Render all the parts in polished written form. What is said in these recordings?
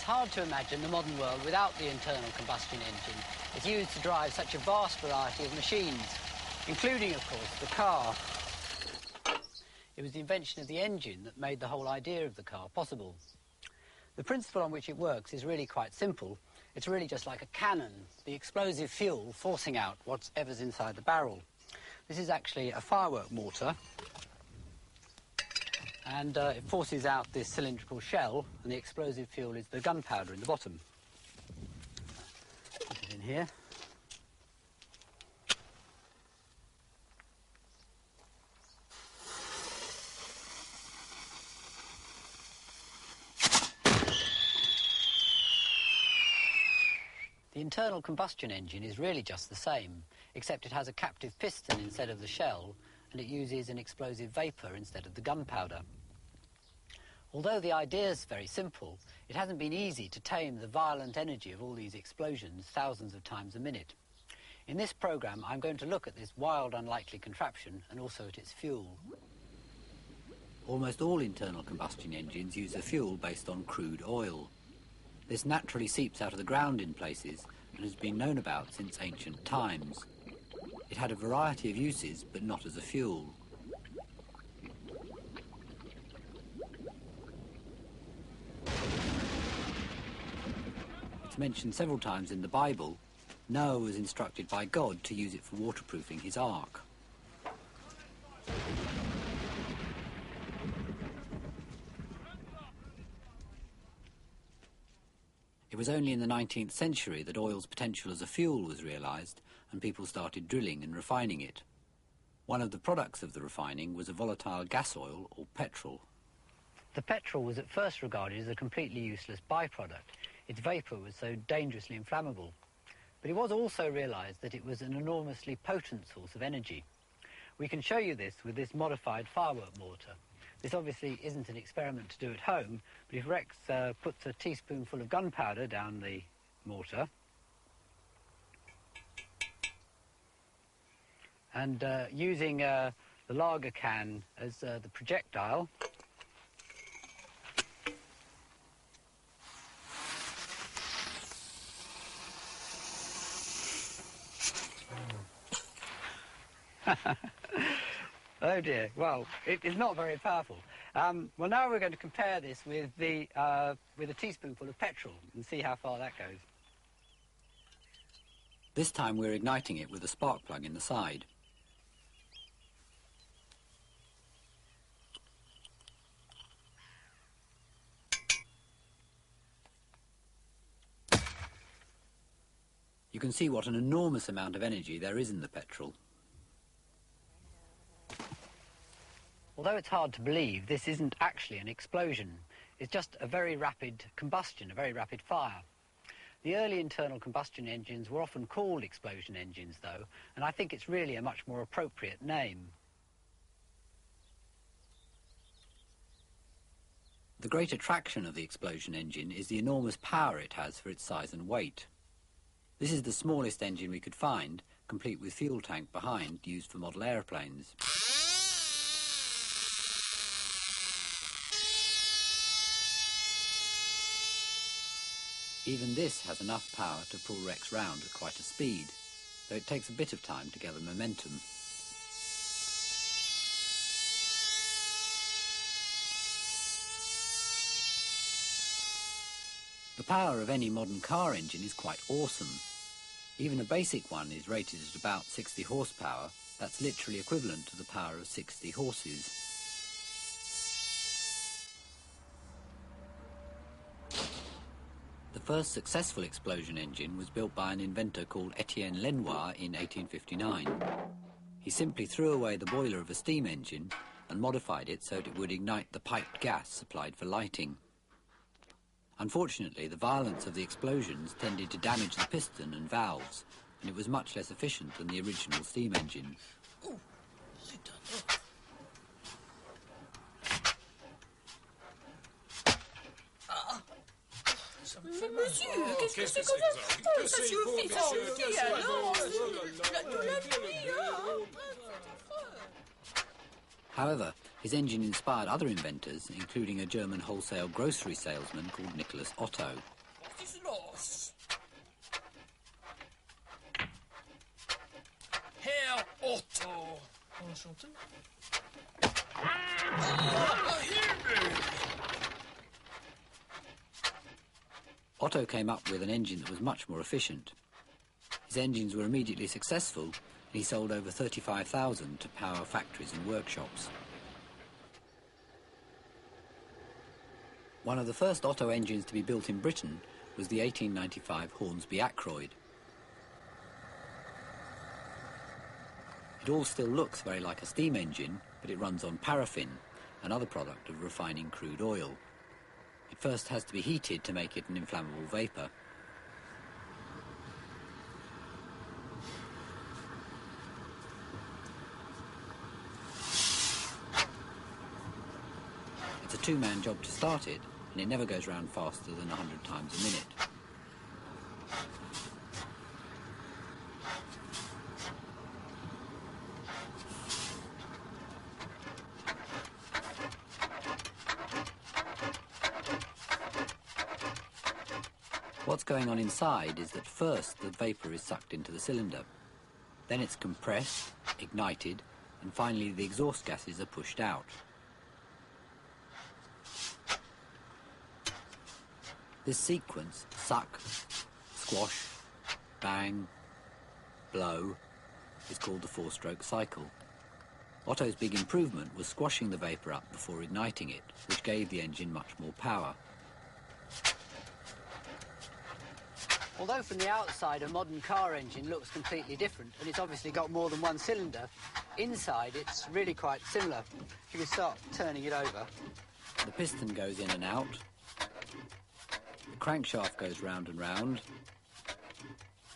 It's hard to imagine the modern world without the internal combustion engine. It's used to drive such a vast variety of machines, including, of course, the car. It was the invention of the engine that made the whole idea of the car possible. The principle on which it works is really quite simple. It's really just like a cannon, the explosive fuel forcing out whatever's inside the barrel. This is actually a firework mortar, and it forces out this cylindrical shell, and the explosive fuel is the gunpowder in the bottom. Put it in here. The internal combustion engine is really just the same, except it has a captive piston instead of the shell, and it uses an explosive vapour instead of the gunpowder. Although the idea is very simple, it hasn't been easy to tame the violent energy of all these explosions thousands of times a minute. In this programme, I'm going to look at this wild, unlikely contraption and also at its fuel. Almost all internal combustion engines use a fuel based on crude oil. This naturally seeps out of the ground in places and has been known about since ancient times. It had a variety of uses, but not as a fuel. It's mentioned several times in the Bible. Noah was instructed by God to use it for waterproofing his ark. It was only in the 19th century that oil's potential as a fuel was realised and people started drilling and refining it. One of the products of the refining was a volatile gas oil, or petrol. The petrol was at first regarded as a completely useless byproduct. Its vapour was so dangerously inflammable. But it was also realised that it was an enormously potent source of energy. We can show you this with this modified firework mortar. This obviously isn't an experiment to do at home, but if Rex puts a teaspoonful of gunpowder down the mortar and using the lager can as the projectile, oh dear, well, it is not very powerful. Well, now we're going to compare this with a teaspoonful of petrol and see how far that goes. This time we're igniting it with a spark plug in the side. You can see what an enormous amount of energy there is in the petrol. Although it's hard to believe, this isn't actually an explosion. It's just a very rapid combustion, a very rapid fire. The early internal combustion engines were often called explosion engines, though, and I think it's really a much more appropriate name. The great attraction of the explosion engine is the enormous power it has for its size and weight. This is the smallest engine we could find, complete with fuel tank behind, used for model aeroplanes. Even this has enough power to pull Rex round at quite a speed, though it takes a bit of time to gather momentum. The power of any modern car engine is quite awesome. Even a basic one is rated at about 60 horsepower. That's literally equivalent to the power of 60 horses. The first successful explosion engine was built by an inventor called Etienne Lenoir in 1859. He simply threw away the boiler of a steam engine and modified it so that it would ignite the piped gas supplied for lighting. Unfortunately, the violence of the explosions tended to damage the piston and valves, and it was much less efficient than the original steam engine. Ooh, Monsieur, qu'est-ce que c'est comme ça? Oh, ça suffit, alors toute la nuit, hein. However, His engine inspired other inventors, including a German wholesale grocery salesman called Nicholas Otto. What is los? Herr Otto. Enchanté. Otto came up with an engine that was much more efficient. His engines were immediately successful, and he sold over 35,000 to power factories and workshops. One of the first Otto engines to be built in Britain was the 1895 Hornsby Ackroyd. It all still looks very like a steam engine, but it runs on paraffin, another product of refining crude oil. It first has to be heated to make it an inflammable vapour. It's a two-man job to start it, and it never goes round faster than 100 times a minute. What's going on inside is that first the vapour is sucked into the cylinder. Then it's compressed, ignited, and finally the exhaust gases are pushed out. This sequence, suck, squash, bang, blow, is called the four-stroke cycle. Otto's big improvement was squashing the vapour up before igniting it, which gave the engine much more power. Although from the outside a modern car engine looks completely different, and it's obviously got more than one cylinder, inside it's really quite similar. If you can start turning it over. The piston goes in and out. The crankshaft goes round and round.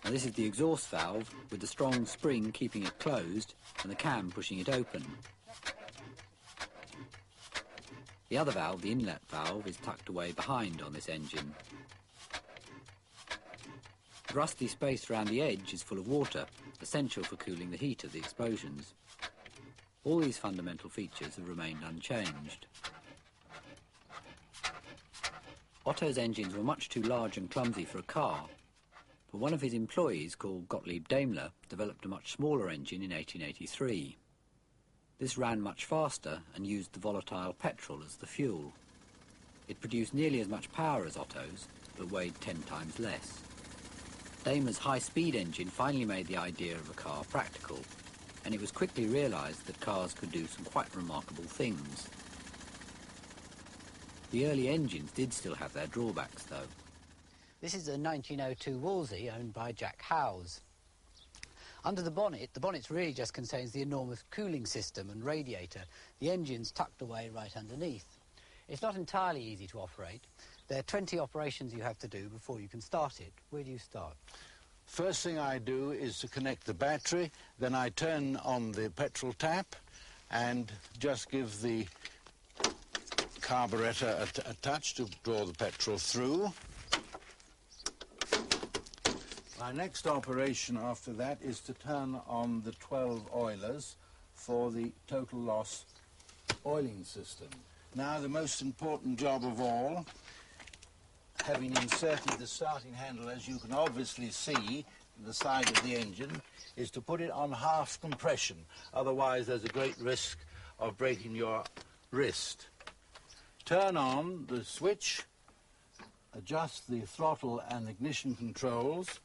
Now this is the exhaust valve, with the strong spring keeping it closed and the cam pushing it open. The other valve, the inlet valve, is tucked away behind on this engine. The rusty space around the edge is full of water, essential for cooling the heat of the explosions. All these fundamental features have remained unchanged. Otto's engines were much too large and clumsy for a car, but one of his employees, called Gottlieb Daimler, developed a much smaller engine in 1883. This ran much faster and used the volatile petrol as the fuel. It produced nearly as much power as Otto's, but weighed 10 times less. Daimler's high-speed engine finally made the idea of a car practical, and it was quickly realised that cars could do some quite remarkable things. The early engines did still have their drawbacks, though. This is a 1902 Wolsey owned by Jack Howes. Under the bonnet really just contains the enormous cooling system and radiator. The engine's tucked away right underneath. It's not entirely easy to operate. There are 20 operations you have to do before you can start it. Where do you start? First thing I do is to connect the battery, then I turn on the petrol tap and just give the carburettor a touch to draw the petrol through. My next operation after that is to turn on the 12 oilers for the total loss oiling system. Now the most important job of all, having inserted the starting handle, as you can obviously see, the side of the engine, is to put it on half compression. Otherwise, there's a great risk of breaking your wrist. Turn on the switch, adjust the throttle and ignition controls.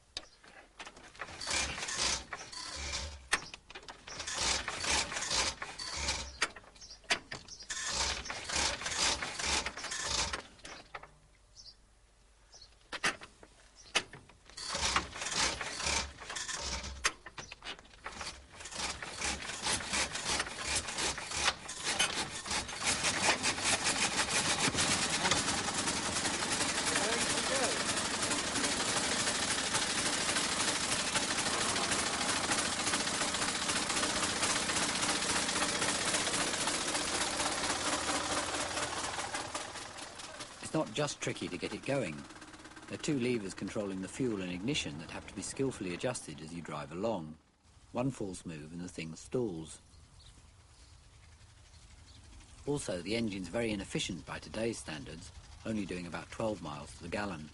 It's not just tricky to get it going. There are two levers controlling the fuel and ignition that have to be skillfully adjusted as you drive along. One false move and the thing stalls. Also, the engine's very inefficient by today's standards, only doing about 12 miles to the gallon.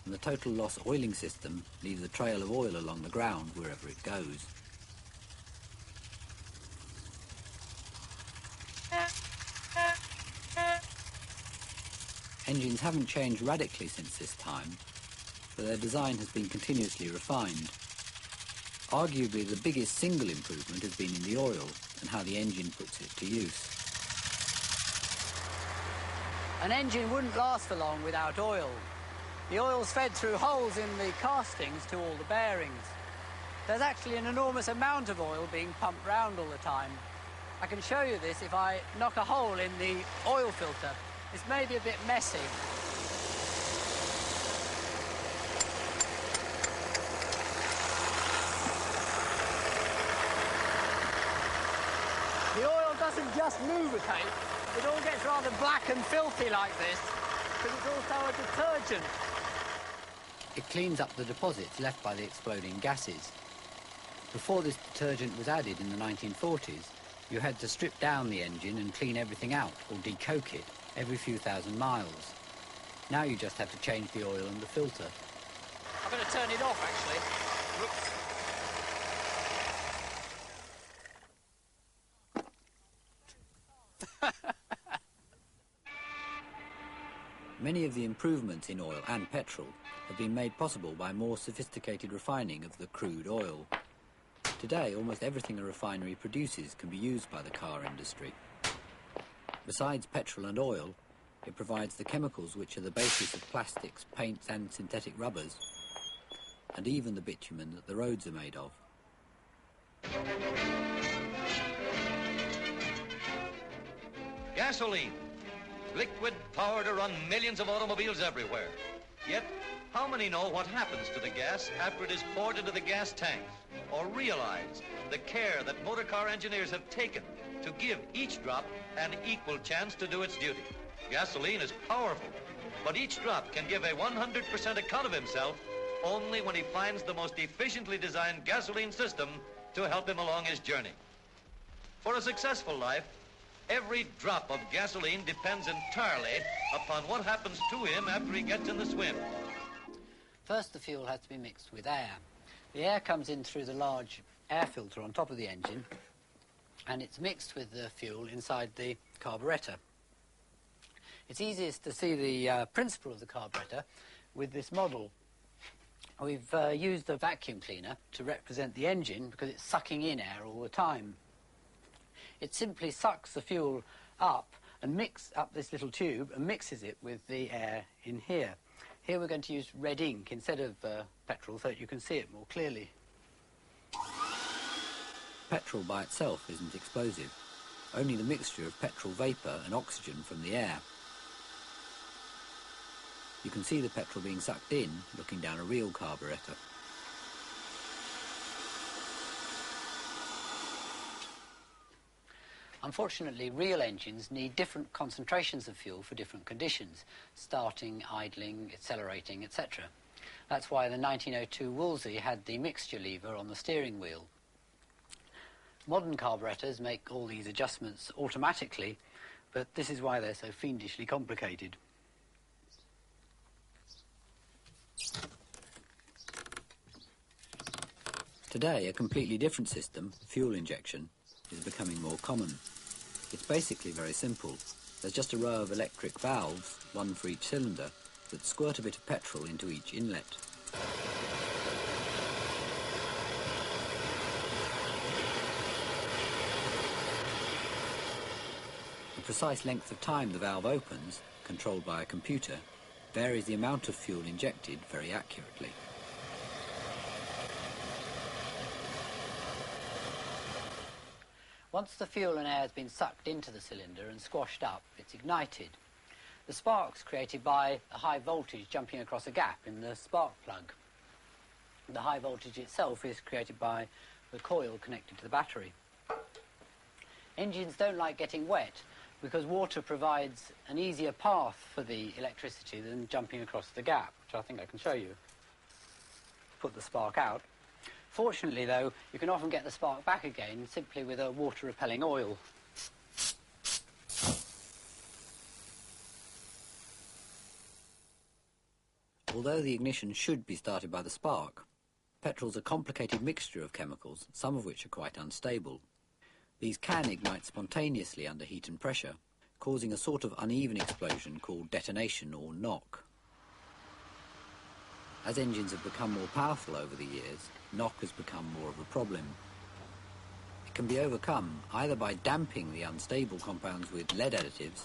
And the total loss oiling system leaves a trail of oil along the ground wherever it goes. Engines haven't changed radically since this time, but their design has been continuously refined. Arguably the biggest single improvement has been in the oil and how the engine puts it to use. An engine wouldn't last for long without oil. The oil's fed through holes in the castings to all the bearings. There's actually an enormous amount of oil being pumped round all the time. I can show you this if I knock a hole in the oil filter. It's maybe a bit messy. The oil doesn't just lubricate, it all gets rather black and filthy like this, but it's also a detergent. It cleans up the deposits left by the exploding gases. Before this detergent was added in the 1940s, you had to strip down the engine and clean everything out, or decoke it, every few thousand miles. Now you just have to change the oil and the filter. I'm going to turn it off, actually. Whoops. Many of the improvements in oil and petrol have been made possible by more sophisticated refining of the crude oil. Today, almost everything a refinery produces can be used by the car industry. Besides petrol and oil, it provides the chemicals which are the basis of plastics, paints and synthetic rubbers, and even the bitumen that the roads are made of. Gasoline. Liquid power to run millions of automobiles everywhere. Yet, how many know what happens to the gas after it is poured into the gas tank, or realize the care that motor car engineers have taken to give each drop an equal chance to do its duty? Gasoline is powerful, but each drop can give a 100% account of himself only when he finds the most efficiently designed gasoline system to help him along his journey. For a successful life, every drop of gasoline depends entirely upon what happens to him after he gets in the swim. First, the fuel has to be mixed with air. The air comes in through the large air filter on top of the engine, and it's mixed with the fuel inside the carburettor. It's easiest to see the principle of the carburettor with this model. We've used a vacuum cleaner to represent the engine because it's sucking in air all the time. It simply sucks the fuel up and mixes up this little tube and mixes it with the air in here. Here we're going to use red ink instead of petrol so that you can see it more clearly. Petrol by itself isn't explosive, only the mixture of petrol vapour and oxygen from the air. You can see the petrol being sucked in looking down a real carburettor. Unfortunately, real engines need different concentrations of fuel for different conditions, starting, idling, accelerating, etc. That's why the 1902 Wolseley had the mixture lever on the steering wheel. Modern carburettors make all these adjustments automatically, but this is why they're so fiendishly complicated. Today, a completely different system, fuel injection, is becoming more common. It's basically very simple. There's just a row of electric valves, one for each cylinder, that squirt a bit of petrol into each inlet. The precise length of time the valve opens, controlled by a computer, varies the amount of fuel injected very accurately. Once the fuel and air has been sucked into the cylinder and squashed up, it's ignited. The spark's created by a high voltage jumping across a gap in the spark plug. The high voltage itself is created by the coil connected to the battery. Engines don't like getting wet because water provides an easier path for the electricity than jumping across the gap, which I think I can show you. Put the spark out. Fortunately, though, you can often get the spark back again simply with a water-repelling oil. Although the ignition should be started by the spark, petrol's a complicated mixture of chemicals, some of which are quite unstable. These can ignite spontaneously under heat and pressure, causing a sort of uneven explosion called detonation or knock. As engines have become more powerful over the years, knock has become more of a problem. It can be overcome either by damping the unstable compounds with lead additives,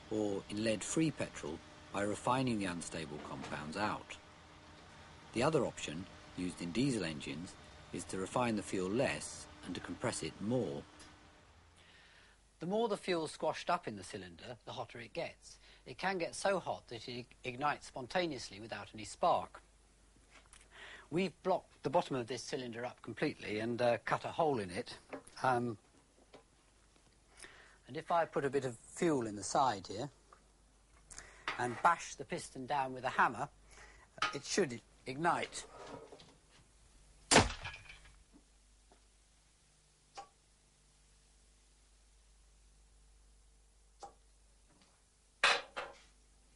or in lead-free petrol by refining the unstable compounds out. The other option, used in diesel engines, is to refine the fuel less and to compress it more. The more the fuel squashed up in the cylinder, the hotter it gets. It can get so hot that it ignites spontaneously without any spark. We've blocked the bottom of this cylinder up completely and cut a hole in it. And if I put a bit of fuel in the side here and bash the piston down with a hammer, it should ignite.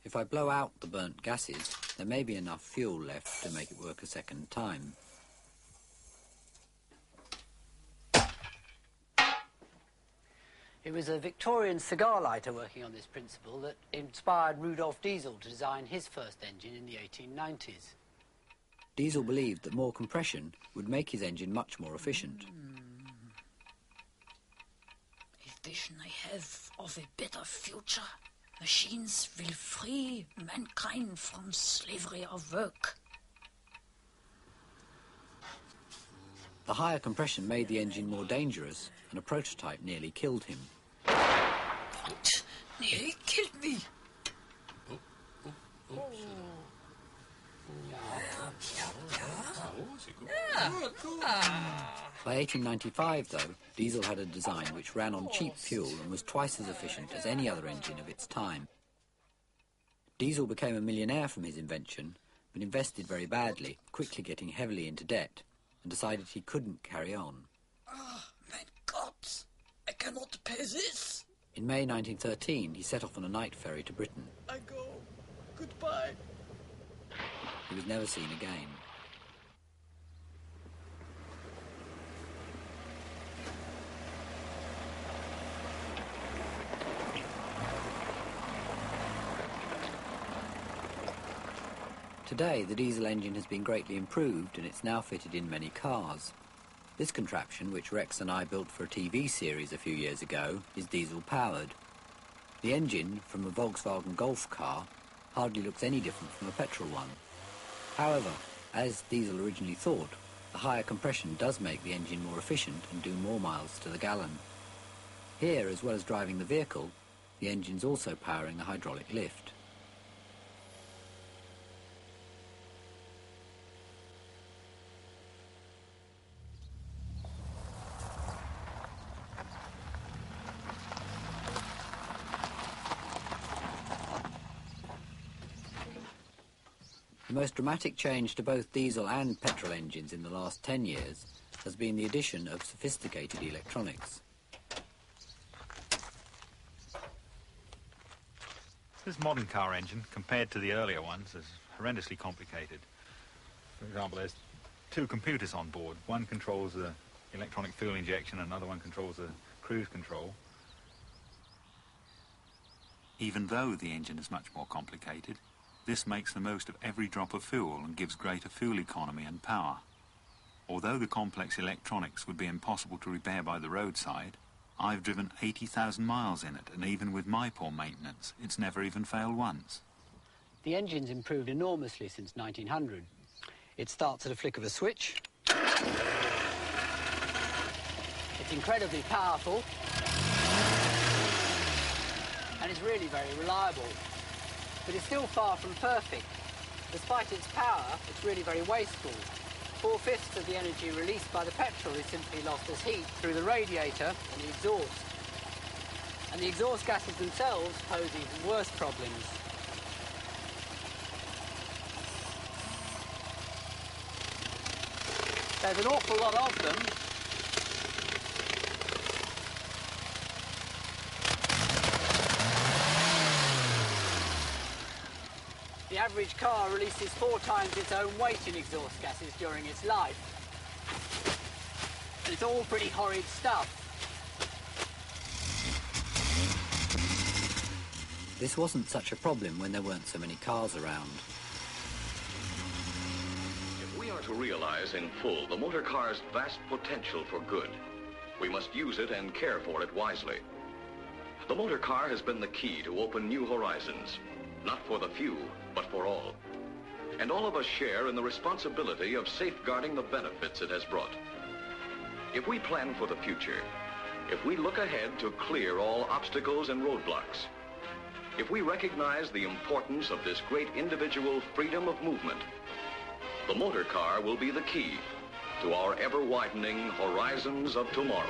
If I blow out the burnt gases, there may be enough fuel left to make it work a second time. It was a Victorian cigar lighter working on this principle that inspired Rudolf Diesel to design his first engine in the 1890s. Diesel believed that more compression would make his engine much more efficient. A vision I have of a better future. Machines will free mankind from slavery of work. The higher compression made the engine more dangerous, and a prototype nearly killed him. What? Nearly killed me. By 1895, though, diesel had a design which ran on cheap fuel and was twice as efficient as any other engine of its time. Diesel became a millionaire from his invention, but invested very badly, quickly getting heavily into debt, and decided he couldn't carry on. Oh, my God, I cannot pay this. In May 1913, he set off on a night ferry to Britain. I go. Goodbye. He was never seen again. Today, the diesel engine has been greatly improved and it's now fitted in many cars. This contraption, which Rex and I built for a TV series a few years ago, is diesel-powered. The engine, from a Volkswagen Golf car, hardly looks any different from a petrol one. However, as diesel originally thought, the higher compression does make the engine more efficient and do more miles to the gallon. Here, as well as driving the vehicle, the engine's also powering a hydraulic lift. The most dramatic change to both diesel and petrol engines in the last 10 years has been the addition of sophisticated electronics. This modern car engine, compared to the earlier ones, is horrendously complicated. For example, there's two computers on board. One controls the electronic fuel injection, and another one controls the cruise control. Even though the engine is much more complicated, this makes the most of every drop of fuel and gives greater fuel economy and power. Although the complex electronics would be impossible to repair by the roadside, I've driven 80,000 miles in it, and even with my poor maintenance, it's never even failed once. The engine's improved enormously since 1900. It starts at a flick of a switch. It's incredibly powerful, and it's really very reliable. But it's still far from perfect. Despite its power, it's really very wasteful. 4/5 of the energy released by the petrol is simply lost as heat through the radiator and the exhaust. And the exhaust gases themselves pose even worse problems. There's an awful lot of them. The average car releases 4 times its own weight in exhaust gases during its life. And it's all pretty horrid stuff. This wasn't such a problem when there weren't so many cars around. If we are to realize in full the motor car's vast potential for good, we must use it and care for it wisely. The motor car has been the key to open new horizons, not for the few, but for all. And all of us share in the responsibility of safeguarding the benefits it has brought. If we plan for the future, if we look ahead to clear all obstacles and roadblocks, if we recognize the importance of this great individual freedom of movement, the motor car will be the key to our ever-widening horizons of tomorrow.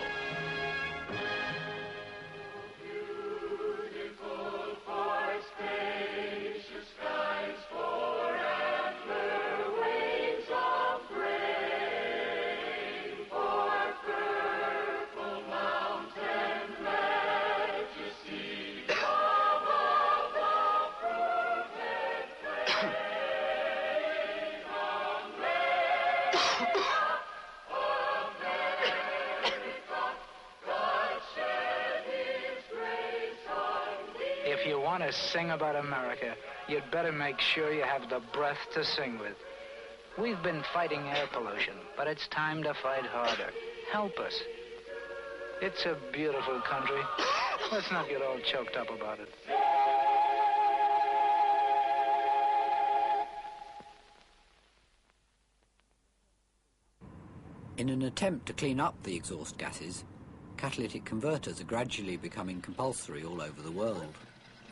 If you want to sing about America, you'd better make sure you have the breath to sing with. We've been fighting air pollution, but it's time to fight harder. Help us. It's a beautiful country. Let's not get all choked up about it. In an attempt to clean up the exhaust gases, catalytic converters are gradually becoming compulsory all over the world.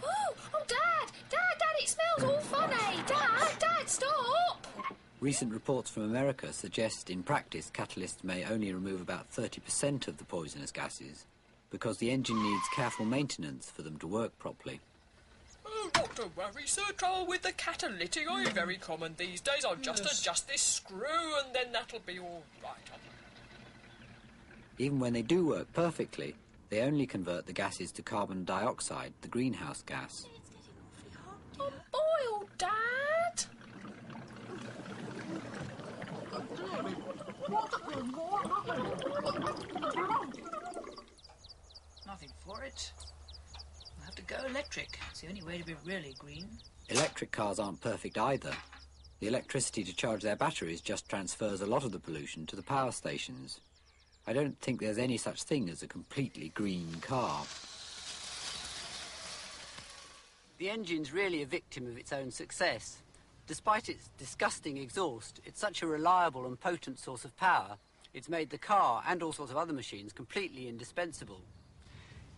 Oh, Dad! Dad, it smells all funny! Dad, stop! Recent reports from America suggest in practice catalysts may only remove about 30% of the poisonous gases because the engine needs careful maintenance for them to work properly. Oh, not to worry, sir. Trouble with the catalytic oil very common these days. I'll just adjust this screw and then that'll be all right. Even when they do work perfectly, they only convert the gases to carbon dioxide, the greenhouse gas. I'm boiled, Dad! Nothing for it. We'll have to go electric. It's the only way to be really green. Electric cars aren't perfect either. The electricity to charge their batteries just transfers a lot of the pollution to the power stations. I don't think there's any such thing as a completely green car. The engine's really a victim of its own success. Despite its disgusting exhaust, it's such a reliable and potent source of power, it's made the car and all sorts of other machines completely indispensable.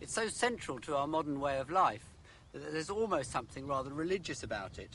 It's so central to our modern way of life that there's almost something rather religious about it.